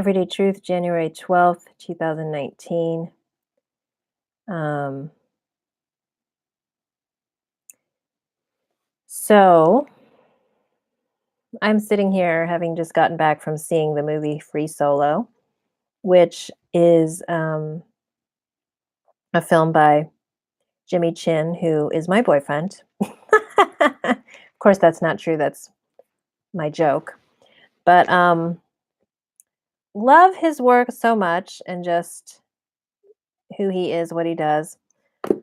Everyday Truth, January 12th, 2019. Um, so I'm sitting here having just gotten back from seeing the movie Free Solo, which is a film by Jimmy Chin, who is my boyfriend. Of course, that's not true. That's my joke. But love his work so much and just who he is, what he does. And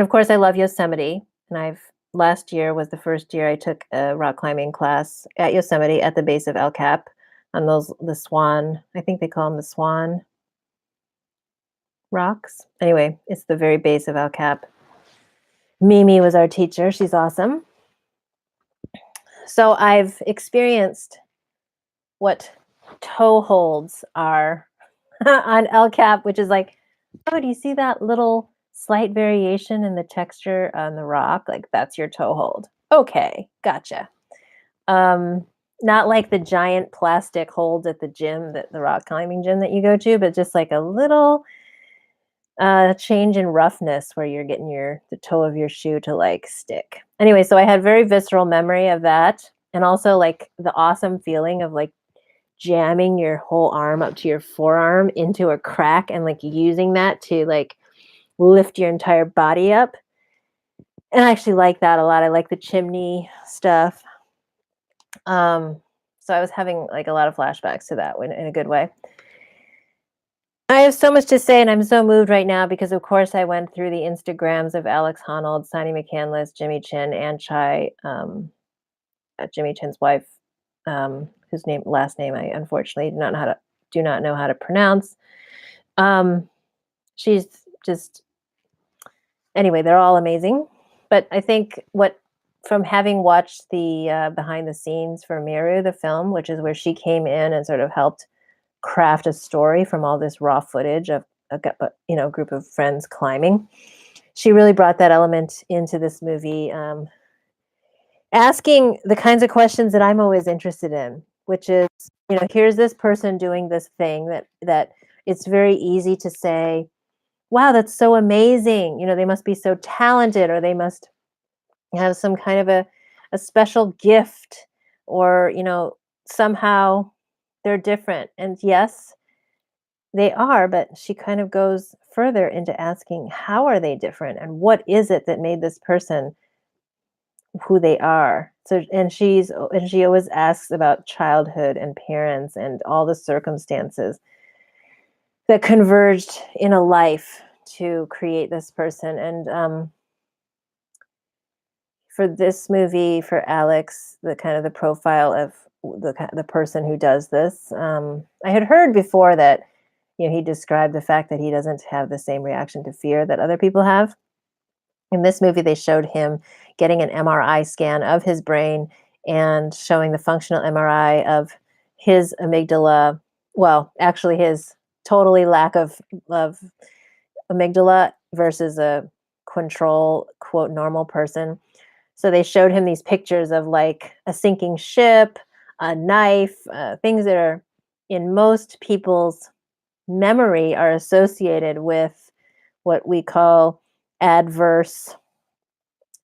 of course, I love Yosemite. And last year was the first year I took a rock climbing class at Yosemite at the base of El Cap on the Swan. I think they call them the Swan rocks. Anyway, it's the very base of El Cap. Mimi was our teacher. She's awesome. So I've experienced what toe holds are on El Cap, which is like, oh, do you see that little slight variation in the texture on the rock? Like that's your toe hold. Okay, gotcha. Um, Not like the giant plastic holds at the gym, that the rock climbing gym that you go to, but just like a little change in roughness where you're getting the toe of your shoe to like stick. Anyway, so I had very visceral memory of that, and also like the awesome feeling of like jamming your whole arm up to your forearm into a crack and like using that to like lift your entire body up. And I actually like that a lot. I like the chimney stuff. So I was having like a lot of flashbacks to that in a good way. I have so much to say, and I'm so moved right now because, of course, I went through the Instagrams of Alex Honnold, Sonny McCandless, Jimmy Chin, and Chai, Jimmy Chin's wife, whose last name I unfortunately do not know how to pronounce. She's just anyway. They're all amazing, but I think from having watched the behind the scenes for Miru, the film, which is where she came in and sort of helped craft a story from all this raw footage of a group of friends climbing. She really brought that element into this movie, asking the kinds of questions that I'm always interested in, which is, here's this person doing this thing that it's very easy to say, wow, that's so amazing. They must be so talented, or they must have some kind of a special gift, or, somehow they're different. And yes, they are, but she kind of goes further into asking, how are they different? And what is it that made this person who they are? So, and she always asks about childhood and parents and all the circumstances that converged in a life to create this person. And for this movie, for Alex, the kind of the profile of the person who does this, I had heard before that he described the fact that he doesn't have the same reaction to fear that other people have. In this movie, they showed him getting an MRI scan of his brain and showing the functional MRI of his amygdala. Well, actually, his totally lack of amygdala versus a control, quote, normal person. So they showed him these pictures of like a sinking ship, a knife, things that are in most people's memory are associated with what we call adverse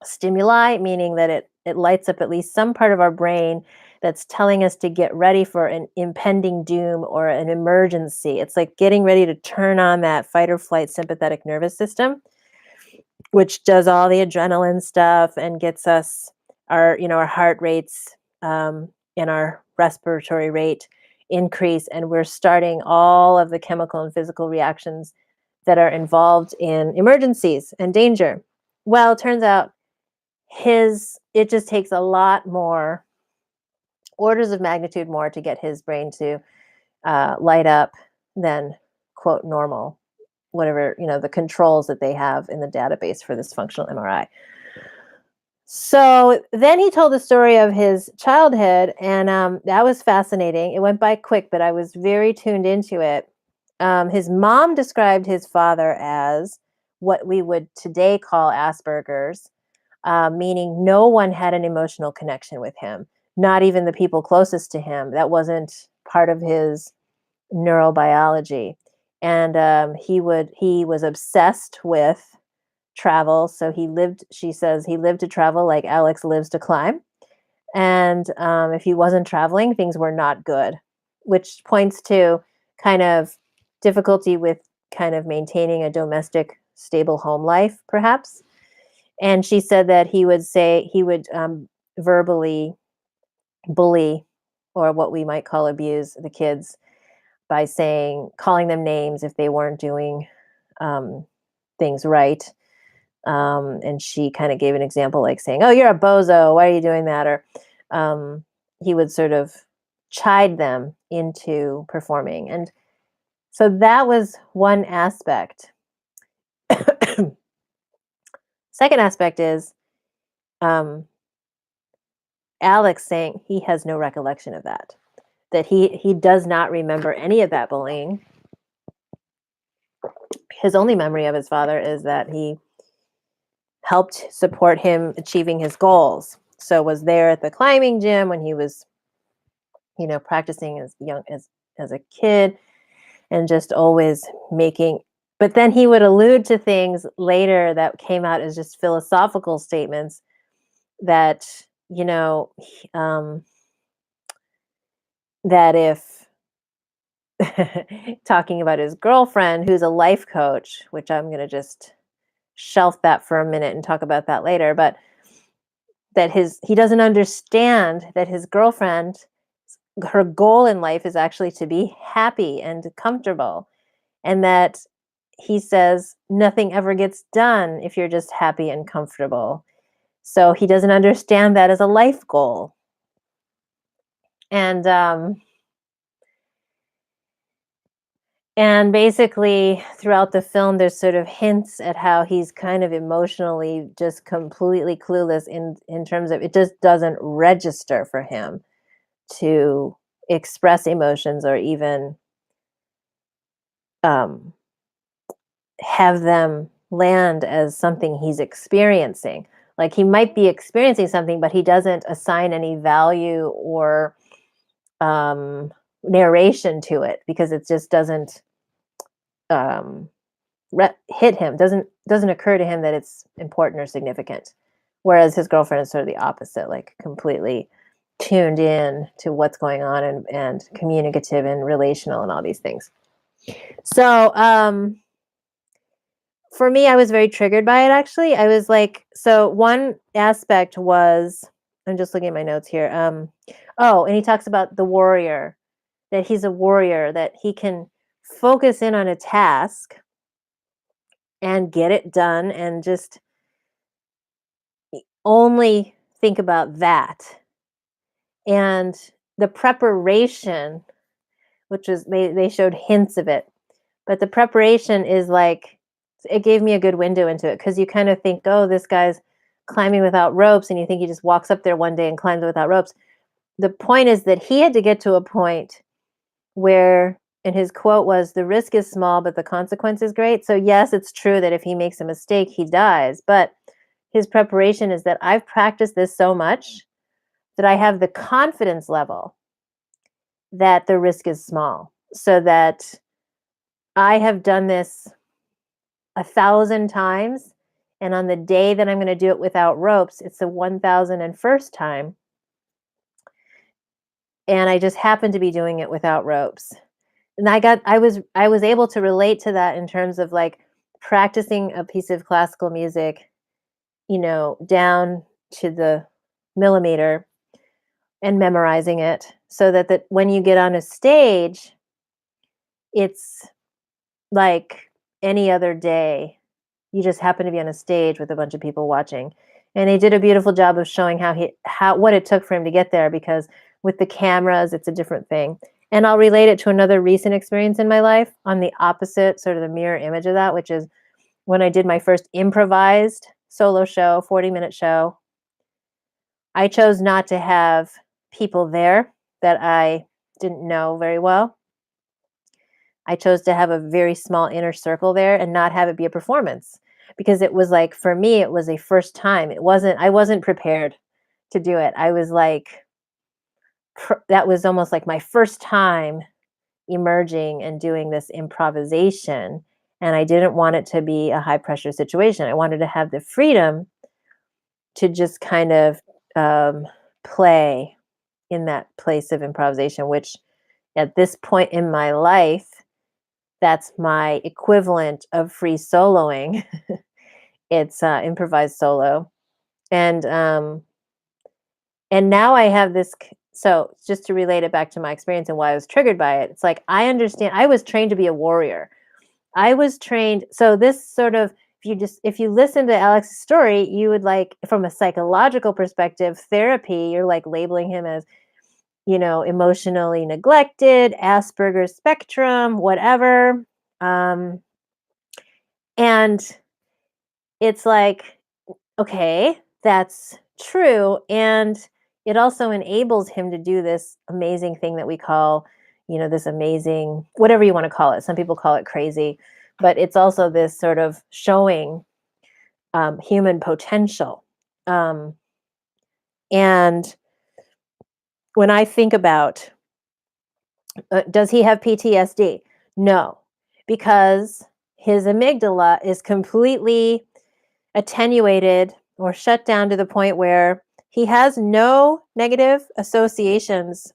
stimuli, meaning that it lights up at least some part of our brain that's telling us to get ready for an impending doom or an emergency. It's like getting ready to turn on that fight or flight sympathetic nervous system, which does all the adrenaline stuff and gets us our heart rates, and our respiratory rate increase, and we're starting all of the chemical and physical reactions that are involved in emergencies and danger. Well, it turns out it just takes a lot more, orders of magnitude more, to get his brain to light up than, quote, normal, whatever, the controls that they have in the database for this functional MRI. So then he told the story of his childhood, and that was fascinating. It went by quick, but I was very tuned into it. His mom described his father as what we would today call Asperger's, meaning no one had an emotional connection with him, not even the people closest to him. That wasn't part of his neurobiology. And he was obsessed with travel. So she says he lived to travel like Alex lives to climb. And if he wasn't traveling, things were not good, which points to kind of difficulty with kind of maintaining a domestic, stable home life, perhaps. And she said that he would verbally bully, or what we might call abuse, the kids by calling them names if they weren't doing um, things right. And she kind of gave an example like saying, "Oh, you're a bozo. Why are you doing that?" Or um, he would sort of chide them into performing. And so that was one aspect. Second aspect is um, Alex saying he has no recollection of that, that he does not remember any of that bullying. His only memory of his father is that he helped support him achieving his goals. So was there at the climbing gym when he was, practicing as a kid, and just always making, but then he would allude to things later that came out as just philosophical statements that, um, that if talking about his girlfriend, who's a life coach, which I'm going to just shelf that for a minute and talk about that later, but that he doesn't understand that his girlfriend, her goal in life is actually to be happy and comfortable, and that he says nothing ever gets done if you're just happy and comfortable. So he doesn't understand that as a life goal. And and basically throughout the film there's sort of hints at how he's kind of emotionally just completely clueless in terms of, it just doesn't register for him to express emotions, or even um, have them land as something he's experiencing. Like he might be experiencing something, but he doesn't assign any value or um, narration to it, because it just doesn't um, hit him. Doesn't occur to him that it's important or significant. Whereas his girlfriend is sort of the opposite, like completely tuned in to what's going on, and communicative and relational and all these things. So for me, I was very triggered by it, actually. I was like, so one aspect was, I'm just looking at my notes here. Oh, and he talks about the warrior, that he's a warrior, that he can focus in on a task and get it done, and just only think about that. And the preparation, which is, they showed hints of it, but the preparation is like, it gave me a good window into it, because you kind of think, oh, this guy's climbing without ropes, and you think he just walks up there one day and climbs without ropes. The point is that he had to get to a point where, and his quote was, "The risk is small, but the consequence is great." So yes, it's true that if he makes a mistake, he dies, but his preparation is that I've practiced this so much that I have the confidence level that the risk is small, so that I have done this 1,000 times, and on the day that I'm going to do it without ropes, it's the 1,001st time, and I just happen to be doing it without ropes. And I was able to relate to that in terms of like practicing a piece of classical music, down to the millimeter, and memorizing it, so that when you get on a stage, it's like any other day. You just happen to be on a stage with a bunch of people watching. And they did a beautiful job of showing what it took for him to get there, because with the cameras, it's a different thing. And I'll relate it to another recent experience in my life on the opposite, sort of the mirror image of that, which is when I did my first improvised solo show, 40-minute show. I chose not to have people there that I didn't know very well. I chose to have a very small inner circle there and not have it be a performance, because it was like, for me, it was a first time. I wasn't prepared to do it. I was like, that was almost like my first time emerging and doing this improvisation, and I didn't want it to be a high pressure situation. I wanted to have the freedom to just kind of um, play in that place of improvisation, which at this point in my life, that's my equivalent of free soloing. It's improvised solo, and now I have so just to relate it back to my experience and why I was triggered by it. It's like I understand. I was trained to be a warrior. I was trained. So this sort of if you listen to Alex's story, you would like from a psychological perspective, therapy. You're like labeling him as emotionally neglected, Asperger's spectrum, whatever. Um, and it's like, okay, that's true. And it also enables him to do this amazing thing that we call, this amazing, whatever you want to call it. Some people call it crazy, but it's also this sort of showing human potential. And when I think about, does he have PTSD? No, because his amygdala is completely attenuated or shut down to the point where he has no negative associations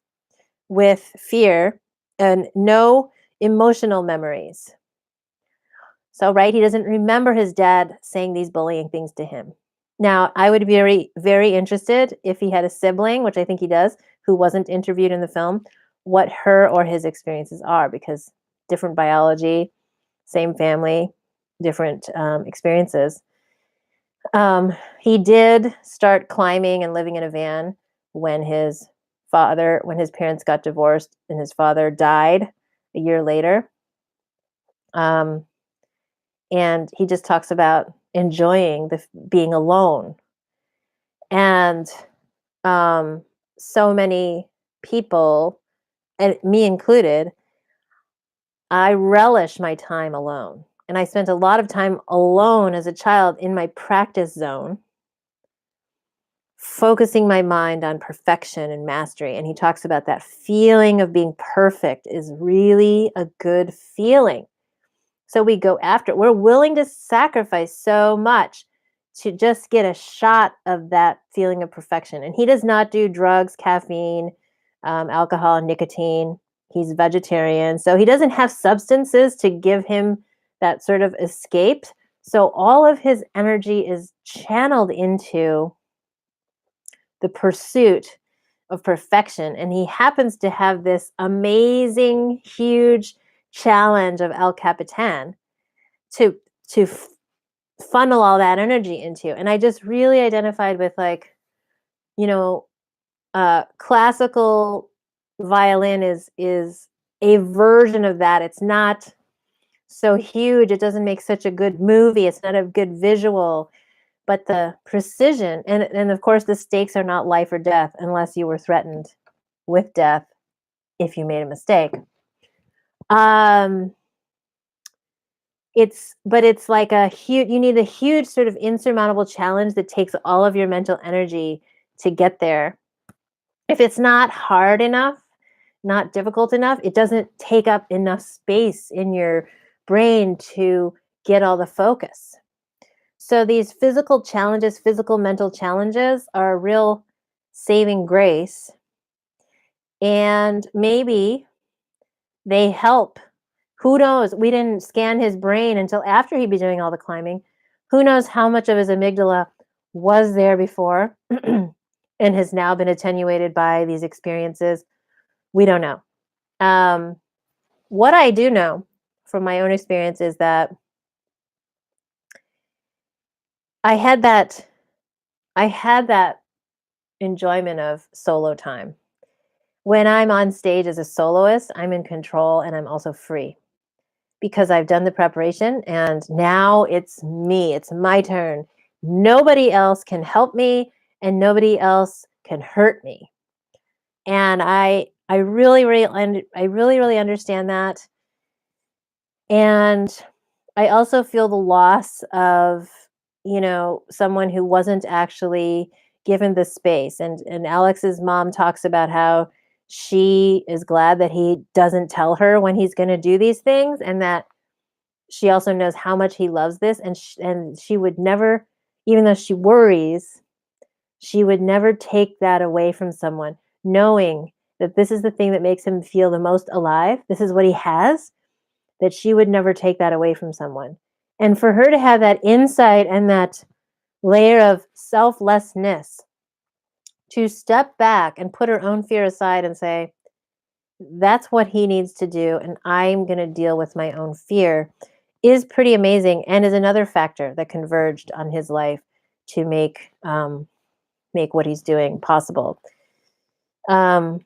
with fear and no emotional memories. So, right, he doesn't remember his dad saying these bullying things to him. Now, I would be very, very interested if he had a sibling, which I think he does, who wasn't interviewed in the film, what her or his experiences are, because different biology, same family, different experiences. He did start climbing and living in a van when when his parents got divorced and his father died a year later. Um, and he just talks about enjoying being alone. And um, so many people, and me included, I relish my time alone. And I spent a lot of time alone as a child in my practice zone, focusing my mind on perfection and mastery. And he talks about that feeling of being perfect is really a good feeling. So we go after it. We're willing to sacrifice so much to just get a shot of that feeling of perfection. And he does not do drugs, caffeine, alcohol, and nicotine. He's vegetarian. So he doesn't have substances to give him that sort of escape. So all of his energy is channeled into the pursuit of perfection. And he happens to have this amazing, huge challenge of El Capitan to funnel all that energy into. And I just really identified with like, you know, classical violin is a version of that. It's not so huge. It doesn't make such a good movie. It's not a good visual, but the precision and of course the stakes are not life or death unless you were threatened with death if you made a mistake. It's like you need a huge sort of insurmountable challenge that takes all of your mental energy to get there. If it's not hard enough, not difficult enough, it doesn't take up enough space in your brain to get all the focus. So these physical challenges, physical mental challenges are a real saving grace. And maybe they help. Who knows? We didn't scan his brain until after he'd be doing all the climbing. Who knows how much of his amygdala was there before and has now been attenuated by these experiences? We don't know. What I do know from my own experience is that I had that enjoyment of solo time. When I'm on stage as a soloist, I'm in control and I'm also free because I've done the preparation and now it's me. It's my turn. Nobody else can help me and nobody else can hurt me. And I really really understand that. And I also feel the loss of, someone who wasn't actually given the space. And Alex's mom talks about how she is glad that he doesn't tell her when he's going to do these things, and that she also knows how much he loves this, and she would never, even though she worries, she would never take that away from someone, knowing that this is the thing that makes him feel the most alive. This is what he has, that she would never take that away from someone. And for her to have that insight and that layer of selflessness to step back and put her own fear aside and say, that's what he needs to do, and I'm going to deal with my own fear, is pretty amazing, and is another factor that converged on his life to make what he's doing possible. I'm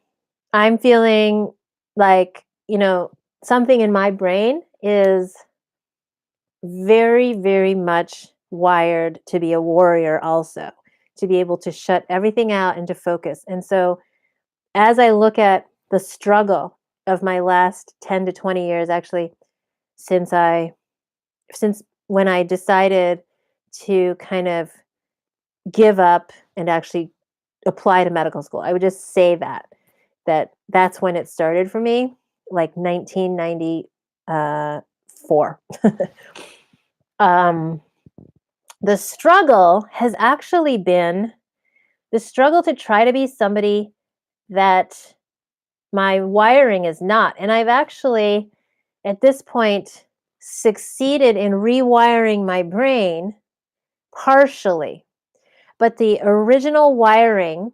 feeling like, something in my brain is very, very much wired to be a warrior also, to be able to shut everything out and to focus. And so as I look at the struggle of my last 10 to 20 years, actually, since when I decided to kind of give up and actually apply to medical school, I would just say that's when it started for me, like 1994. um, the struggle has actually been the struggle to try to be somebody that my wiring is not. And I've actually, at this point, succeeded in rewiring my brain partially. But the original wiring,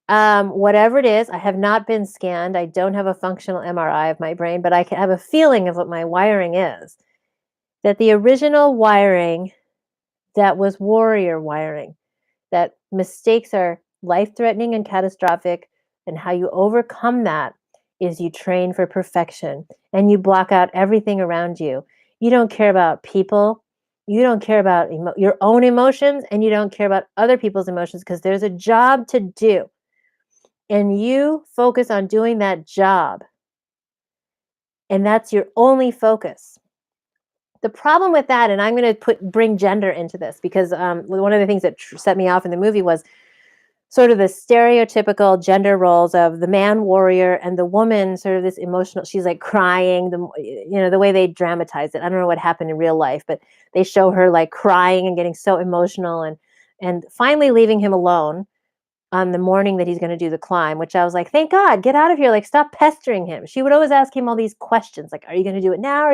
whatever it is, I have not been scanned. I don't have a functional MRI of my brain, but I can have a feeling of what my wiring is. That the original wiring that was warrior wiring, that mistakes are life-threatening and catastrophic, and how you overcome that is you train for perfection and you block out everything around you. You don't care about people. You don't care about your own emotions, and you don't care about other people's emotions, because there's a job to do. And you focus on doing that job. And that's your only focus. The problem with that, and I'm going to bring gender into this, because one of the things that set me off in the movie was sort of the stereotypical gender roles of the man warrior and the woman sort of this emotional, she's like crying, the way they dramatize it. I don't know what happened in real life, but they show her like crying and getting so emotional, and finally leaving him alone on the morning that he's going to do the climb, which I was like, thank God, get out of here. Like, stop pestering him. She would always ask him all these questions. Like, are you going to do it now?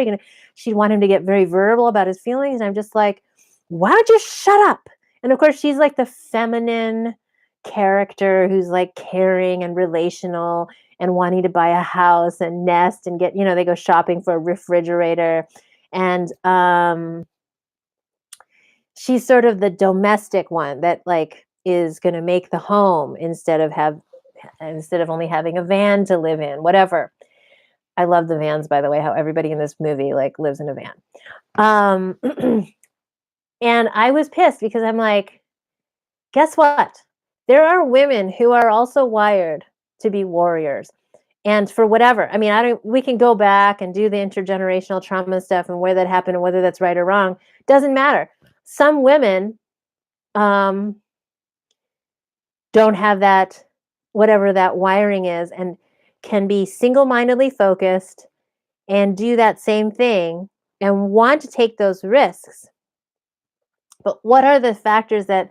She'd want him to get very verbal about his feelings. And I'm just like, why don't you shut up? And of course, she's like the feminine character who's like caring and relational and wanting to buy a house and nest and get, they go shopping for a refrigerator. And she's sort of the domestic one that like is going to make the home instead of only having a van to live in, whatever. I love the vans, by the way, how everybody in this movie like lives in a van. And I was pissed because I'm like, guess what? There are women who are also wired to be warriors. And for whatever, I mean, we can go back and do the intergenerational trauma stuff and where that happened and whether that's right or wrong. Doesn't matter. Some women don't have that, whatever that wiring is, and can be single-mindedly focused and do that same thing and want to take those risks. But what are the factors that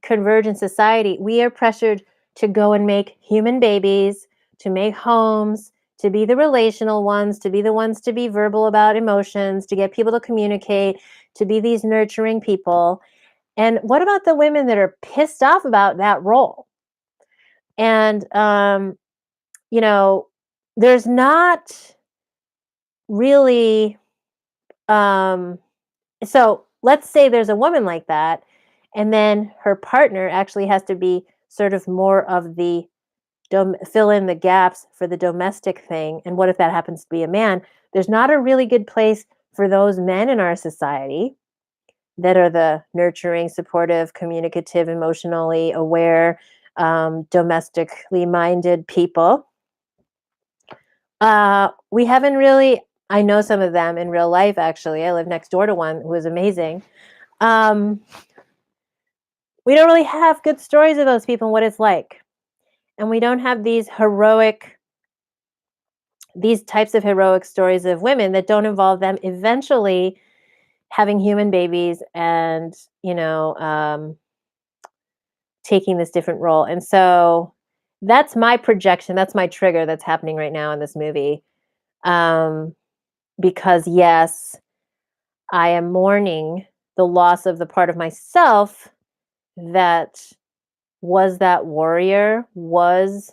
converge in society? We are pressured to go and make human babies, to make homes, to be the relational ones, to be the ones to be verbal about emotions, to get people to communicate, to be these nurturing people. And what about the women that are pissed off about that role? And, there's not really, so let's say there's a woman like that, and then her partner actually has to be sort of more of the fill in the gaps for the domestic thing. And what if that happens to be a man? There's not a really good place for those men in our society that are the nurturing, supportive, communicative, emotionally aware, domestically minded people. We haven't really, I know some of them in real life, actually. I live next door to one who was amazing. We don't really have good stories of those people and what it's like. And we don't have these types of heroic stories of women that don't involve them eventually having human babies and, taking this different role. And so that's my projection. That's my trigger that's happening right now in this movie. Um, because yes, I am mourning the loss of the part of myself that was that warrior, was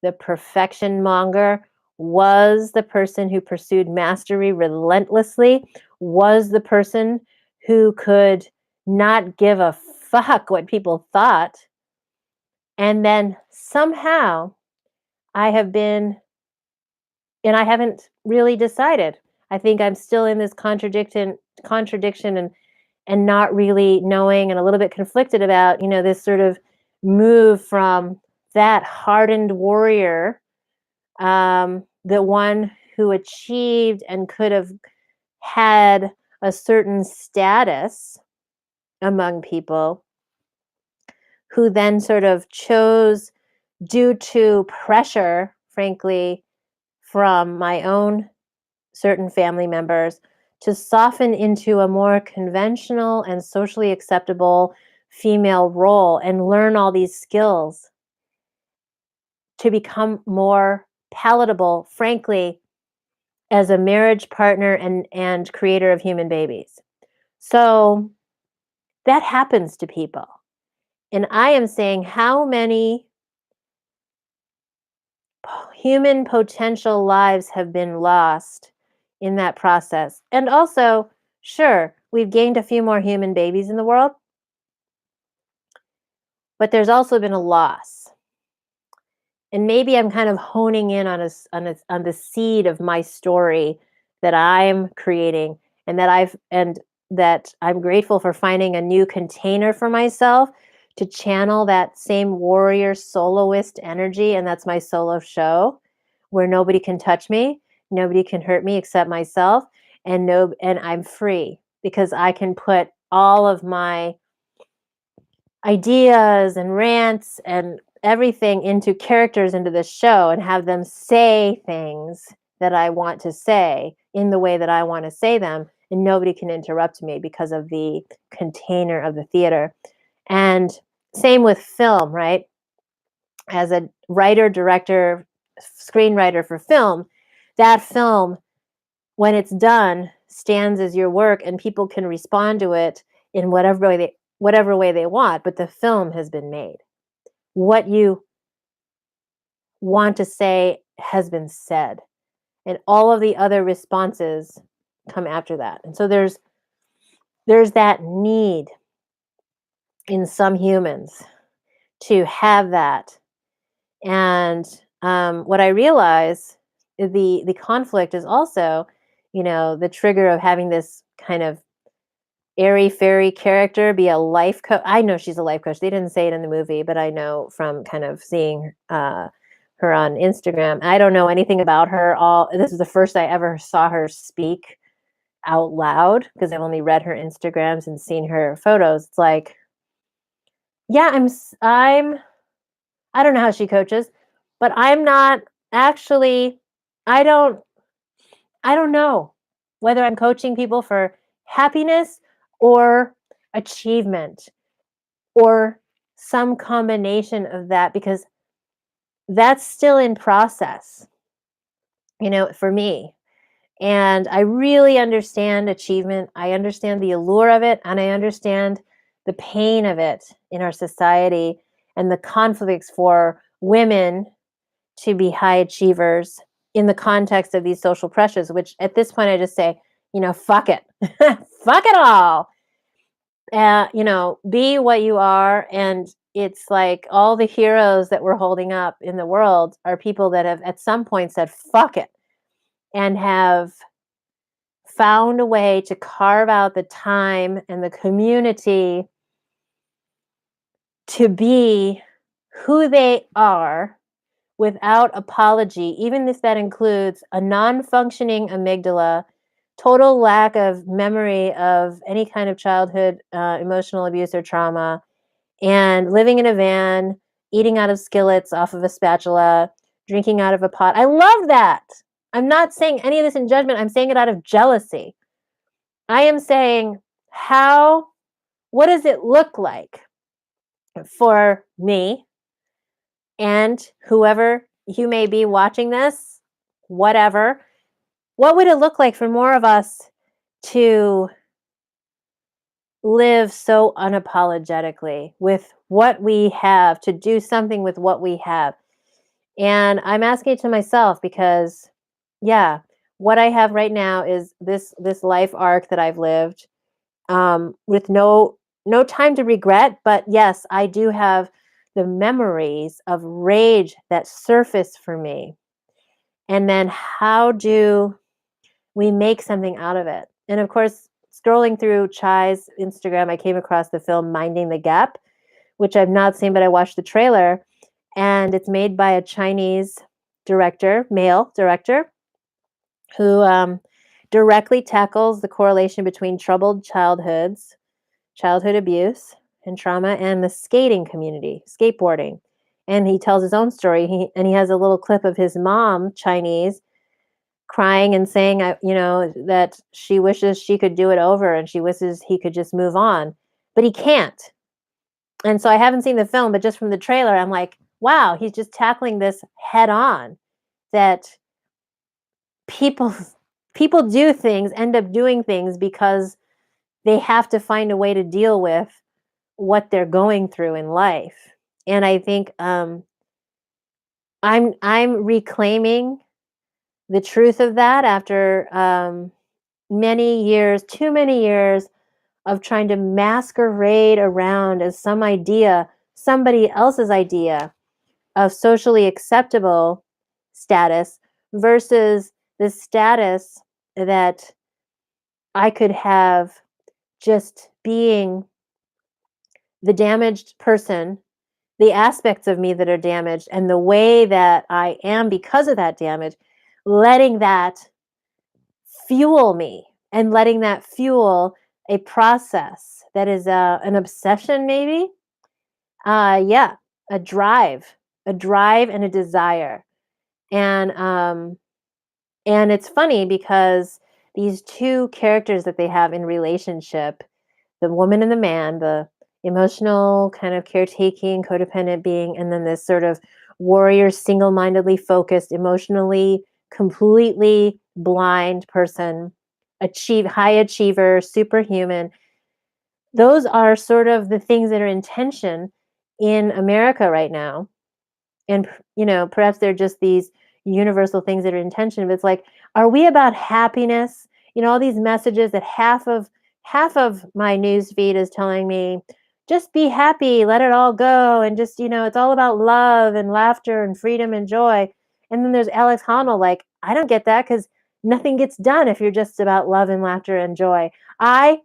the perfection monger, was the person who pursued mastery relentlessly, was the person who could not give a fuck what people thought. And then somehow I have been, and I haven't really decided. I think I'm still in this contradiction and not really knowing and a little bit conflicted about, this sort of move from that hardened warrior, the one who achieved and could have had a certain status among people, who then sort of chose, due to pressure, frankly, from my own certain family members, to soften into a more conventional and socially acceptable female role and learn all these skills to become more palatable, frankly, as a marriage partner and creator of human babies. So that happens to people. And I am saying, how many human potential lives have been lost in that process? And also, sure, we've gained a few more human babies in the world, but there's also been a loss. And maybe I'm kind of honing in on the seed of my story that I'm creating, and that I'm grateful for finding a new container for myself to channel that same warrior soloist energy. And that's my solo show, where nobody can touch me, nobody can hurt me except myself, and I'm free because I can put all of my ideas and rants and everything into characters into this show and have them say things that I want to say in the way that I want to say them, and nobody can interrupt me because of the container of the theater. And same with film, right? As a writer, director, screenwriter for film, that film, when it's done, stands as your work and people can respond to it in whatever way they want, but the film has been made. What you want to say has been said, and all of the other responses come after that. And so there's that need in some humans to have that. And what I realize is the conflict is also, the trigger of having this kind of airy fairy character be a life coach. I know she's a life coach. They didn't say it in the movie, but I know from kind of seeing her on Instagram. I don't know anything about her. This is the first I ever saw her speak out loud, because I've only read her Instagrams and seen her photos. It's like, yeah, I don't know how she coaches, but I'm not actually. I don't. I don't know whether I'm coaching people for happiness or achievement or some combination of that, because that's still in process, for me. And I really understand achievement. I understand the allure of it, and I understand the pain of it in our society and the conflicts for women to be high achievers in the context of these social pressures, which at this point I just say, fuck it. Fuck it all. Be what you are. And it's like all the heroes that we're holding up in the world are people that have at some point said, fuck it, and have found a way to carve out the time and the community to be who they are without apology, even if that includes a non-functioning amygdala, total lack of memory of any kind of childhood emotional abuse or trauma, and living in a van eating out of skillets off of a spatula, drinking out of a pot. I love that. I'm not saying any of this in judgment. I'm saying it out of jealousy. I am saying, what does it look like for me and whoever you may be watching this, whatever? What would it look like for more of us to live so unapologetically with what we have, to do something with what we have? And I'm asking it to myself because, yeah, what I have right now is this life arc that I've lived, with no time to regret. But yes, I do have the memories of rage that surface for me. And then how do we make something out of it? And of course, scrolling through Chai's Instagram, I came across the film Minding the Gap, which I've not seen, but I watched the trailer. And it's made by a Chinese director, male director, who directly tackles the correlation between troubled childhoods, childhood abuse, and trauma, and the skating community, skateboarding. And he tells his own story. He has a little clip of his mom, Chinese, crying and saying, that she wishes she could do it over and she wishes he could just move on, but he can't. And so I haven't seen the film, but just from the trailer, I'm like, wow, he's just tackling this head on, that people people do things, end up doing things because they have to find a way to deal with what they're going through in life. And I think I'm reclaiming the truth of that after many years, too many years of trying to masquerade around as somebody else's idea of socially acceptable status versus the status that I could have, just being the damaged person, the aspects of me that are damaged, and the way that I am because of that damage, letting that fuel me and letting that fuel a process that is an obsession, maybe. Yeah, a drive, and a desire. And it's funny because these two characters that they have in relationship, the woman and the man, the emotional kind of caretaking, codependent being, and then this sort of warrior, single-mindedly focused, emotionally completely blind person, high achiever, superhuman. Those are sort of the things that are in tension in America right now. And perhaps they're just these universal things that are in tension, but it's like, are we about happiness? All these messages that half of my news feed is telling me, just be happy, let it all go, and just, it's all about love and laughter and freedom and joy. And then there's Alex Honnold, like, I don't get that, because nothing gets done if you're just about love and laughter and joy. I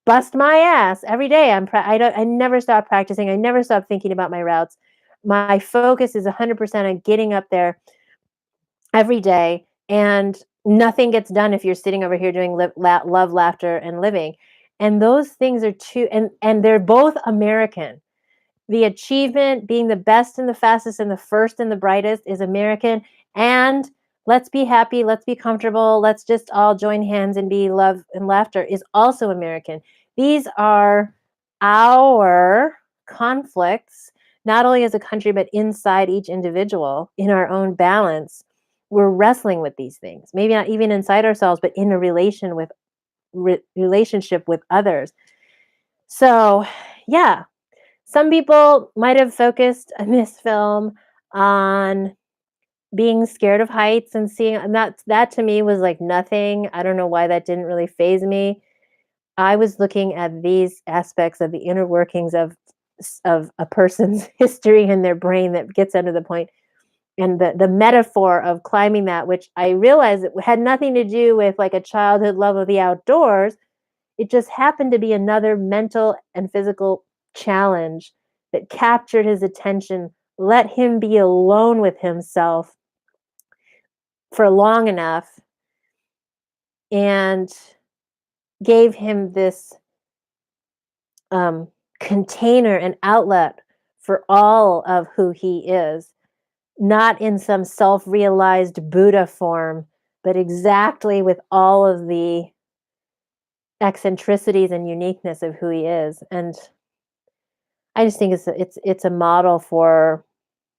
bust my ass every day. I never stop practicing. I never stop thinking about my routes. My focus is 100% on getting up there every day, and nothing gets done if you're sitting over here doing love, laughter, and living. And those things are two, and they're both American. The achievement, being the best and the fastest and the first and the brightest, is American. And let's be happy, let's be comfortable, let's just all join hands and be love and laughter is also American. These are our conflicts, not only as a country, but inside each individual in our own balance. We're wrestling with these things, maybe not even inside ourselves, but in a relationship with others. So, yeah, some people might have focused in this film on being scared of heights and seeing, and that to me was like nothing. I don't know why that didn't really faze me. I was looking at these aspects of the inner workings of a person's history and their brain that gets under the point, and the metaphor of climbing that, which I realized it had nothing to do with like a childhood love of the outdoors. It just happened to be another mental and physical challenge that captured his attention, let him be alone with himself for long enough, and gave him this container and outlet for all of who he is, not in some self-realized Buddha form, but exactly with all of the eccentricities and uniqueness of who he is. And I just think it's a model for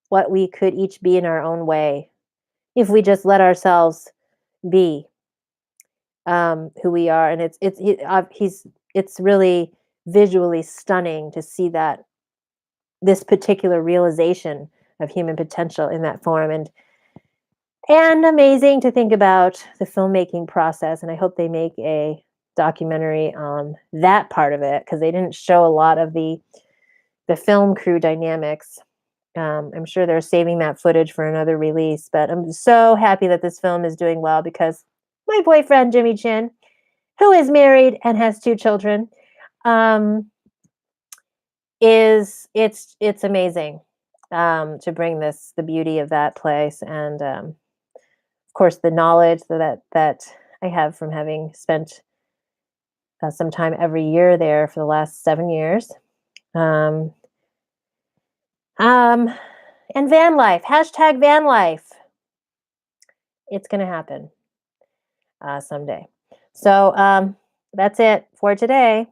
what we could each be in our own way if we just let ourselves be who we are. And he's it's really visually stunning to see that this particular realization of human potential in that form, and amazing to think about the filmmaking process. And I hope they make a documentary on that part of it, because they didn't show a lot of the film crew dynamics. I'm sure they're saving that footage for another release, but I'm so happy that this film is doing well, because my boyfriend Jimmy Chin, who is married and has 2 children, um, is it's amazing to bring the beauty of that place, and of course the knowledge that I have from having spent some time every year there for the last 7 years. Um, um, and van life, hashtag van life. It's going to happen someday. So that's it for today.